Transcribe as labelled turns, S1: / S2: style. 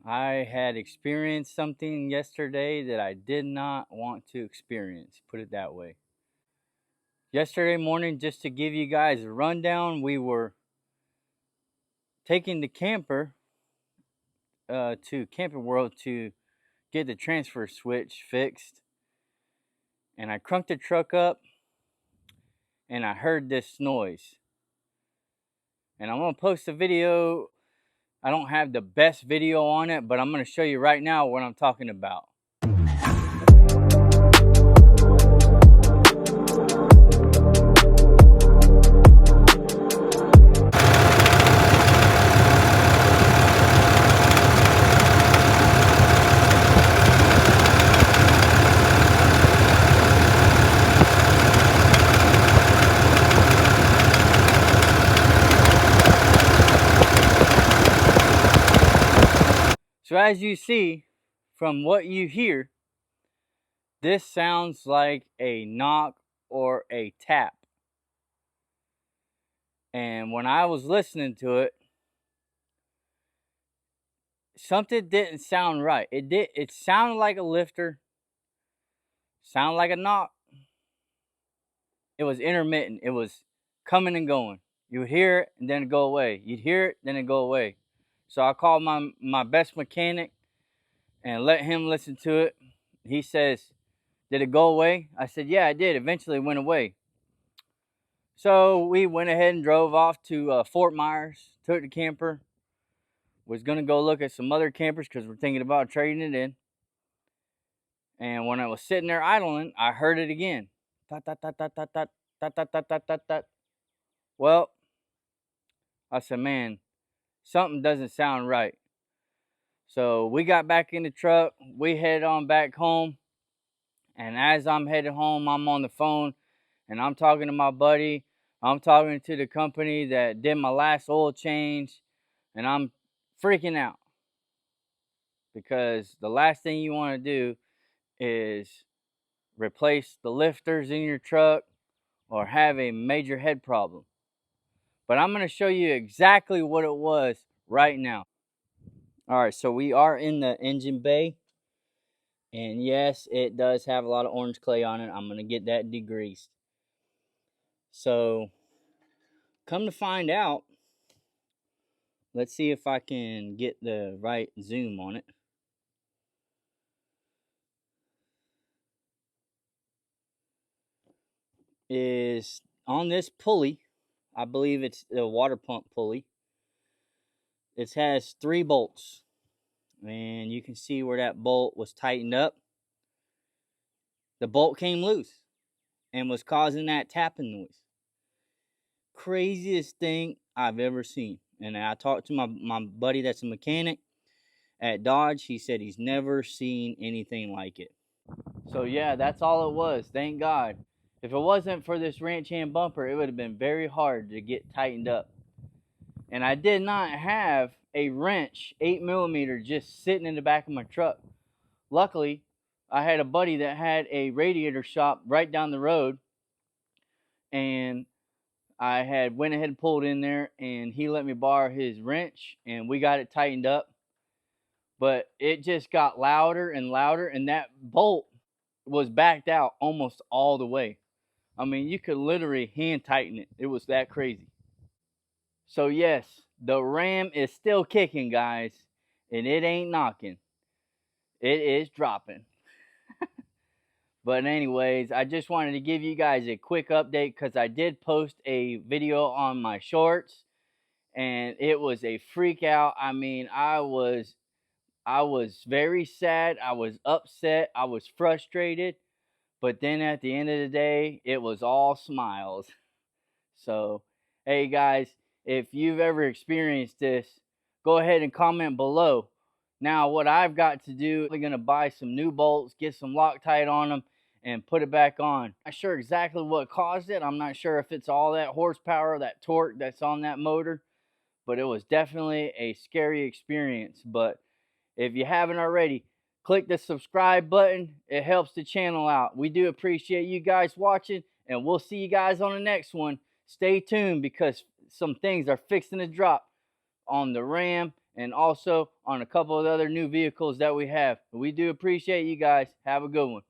S1: I had experienced something yesterday that I did not want to experience, put it that way. Yesterday morning, just to give you guys a rundown, we were taking the camper to Camping World to get the transfer switch fixed. And I crunked the truck up and I heard this noise. And I'm going to post a video. I don't have the best video on it, but I'm going to show you right now what I'm talking about. So as you see from what you hear, this sounds like a knock or a tap. And when I was listening to it, something didn't sound right. It sounded like a lifter, sounded like a knock. It was intermittent. It was coming and going. You would hear it and then it'd go away. You'd hear it, then it'd go away. So I called my best mechanic and let him listen to it. He says, "Did it go away?" I said, "Yeah, it did. Eventually it went away." So we went ahead and drove off to Fort Myers, took the camper, was going to go look at some other campers because we're thinking about trading it in. And when I was sitting there idling, I heard it again. Tat, tat, tat, tat, tat, tat, tat, tat, tat, tat, tat, tat. Well, I said, man, something doesn't sound right. So we got back in the truck. We headed on back home. And as I'm headed home, I'm on the phone and I'm talking to my buddy. I'm talking to the company that did my last oil change. And I'm freaking out because the last thing you want to do is replace the lifters in your truck or have a major head problem. But I'm going to show you exactly what it was right now. All right, so we are in the engine bay. And yes, it does have a lot of orange clay on it. I'm going to get that degreased. So, come to find out, let's see if I can get the right zoom on it. Is on this pulley, I believe it's the water pump pulley. It has 3 bolts. And you can see where that bolt was tightened up. The bolt came loose and was causing that tapping noise. Craziest thing I've ever seen. And I talked to my buddy that's a mechanic at Dodge. He said he's never seen anything like it. So yeah, that's all it was. Thank God. If it wasn't for this ranch hand bumper, it would have been very hard to get tightened up. And I did not have a wrench 8mm just sitting in the back of my truck. Luckily, I had a buddy that had a radiator shop right down the road, and I had went ahead and pulled in there, and he let me borrow his wrench, and we got it tightened up. But it just got louder and louder, and that bolt was backed out almost all the way. I mean, you could literally hand tighten it. It was that crazy. So yes, the Ram is still kicking, guys, and it ain't knocking. It is dropping. But anyways, I just wanted to give you guys a quick update because I did post a video on my shorts and it was a freak out. I mean, I was very sad. I was upset. I was frustrated. But then at the end of the day, it was all smiles. So, hey guys, if you've ever experienced this, go ahead and comment below. Now, what I've got to do, I'm going to buy some new bolts, get some Loctite on them, and put it back on. I'm not sure exactly what caused it. I'm not sure if it's all that horsepower, that torque that's on that motor, but it was definitely a scary experience. But if you haven't already, click the subscribe button. It helps the channel out. We do appreciate you guys watching, and we'll see you guys on the next one. Stay tuned because some things are fixing to drop on the Ram and also on a couple of other new vehicles that we have. We do appreciate you guys. Have a good one.